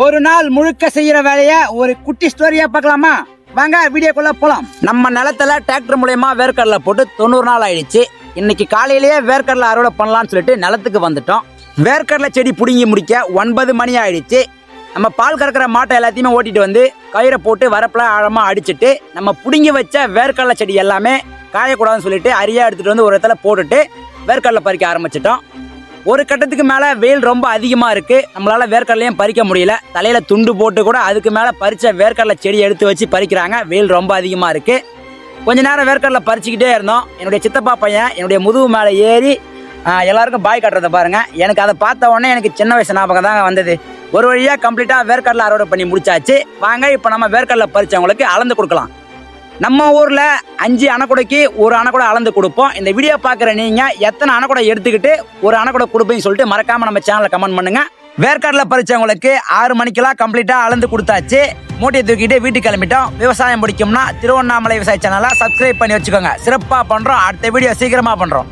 ஒரு நாள் முழுக்க செய்யற வேலைய ஒரு குட்டி ஸ்டோரியா பார்க்கலாமா? வாங்க வீடியோக்குள்ள போலாம். நம்ம நிலத்துல டிராக்டர் மூலமா வேர்க்கடலை போட்டு 90 நாள் ஆயிடுச்சு. இன்னைக்கு காலையிலேயே வேர்க்கடலை அறுவடை பண்ணலாம்னு சொல்லிட்டு நிலத்துக்கு வந்துட்டோம். வேர்க்கடலை செடி புடுங்கி முடிக்க 9 மணி ஆயிடுச்சு. நம்ம பால் கறக்கிற மாட்டை எல்லாத்தையுமே ஓட்டிட்டு வந்து கயிறை போட்டு வரப்புல ஆழமா அடிச்சுட்டு நம்ம புடுங்கி வச்ச வேர்க்கடலை செடி எல்லாமே காயக்கூடாதுன்னு சொல்லிட்டு அரியா எடுத்துட்டு வந்து ஒரு இடத்துல போட்டுட்டு வேர்க்கடலை பறிக்க ஆரம்பிச்சிட்டோம். ஒரு கட்டத்துக்கு மேலே வெயில் ரொம்ப அதிகமாக இருக்குது. நம்மளால் வேர்க்கடலையும் பறிக்க முடியல. தலையில் துண்டு போட்டு கூட அதுக்கு மேலே பறித்த வேர்க்கடலை செடி எடுத்து வச்சு பறிக்கிறாங்க. வெயில் ரொம்ப அதிகமாக இருக்குது. கொஞ்ச நேரம் வேர்க்கடலை பறிச்சுக்கிட்டே இருந்தோம். என்னுடைய சித்தப்பா பையன் என்னுடைய முதுகு மேலே ஏறி எல்லாருக்கும் பாய் காட்டுறதை பாருங்கள். எனக்கு அதை பார்த்த உடனே எனக்கு சின்ன வயசு ஞாபகம் தாங்க வந்தது. ஒரு வழியாக கம்ப்ளீட்டாக வேர்க்கடலை அறுவடை பண்ணி முடிச்சாச்சு. வாங்க இப்போ நம்ம வேர்க்கடலை பறித்தவங்களுக்கு அளந்து கொடுக்கலாம். நம்ம ஊரில் 5 அணைக்குடைக்கு ஒரு அணைக்குடை அளந்து கொடுப்போம். இந்த வீடியோ பார்க்குற நீங்கள் எத்தனை அணைக்குடை எடுத்துக்கிட்டு ஒரு அணைக்குடை கொடுப்பீங்கன்னு சொல்லிட்டு மறக்காமல் நம்ம சேனலில் கமெண்ட் பண்ணுங்கள். வேர்க்கடலை பறித்தவங்களுக்கு 6 மணிக்கெல்லாம் கம்ப்ளீட்டாக அளந்து கொடுத்தாச்சு. மூட்டையை தூக்கிட்டு வீட்டுக்கு கிளம்பிட்டோம். விவசாயம் பிடிக்கும்னா திருவண்ணாமலை விவசாய சேனலை சப்ஸ்கிரைப் பண்ணி வச்சுக்கோங்க. சிறப்பாக பண்ணுறோம். அடுத்த வீடியோ சீக்கிரமாக பண்ணுறோம்.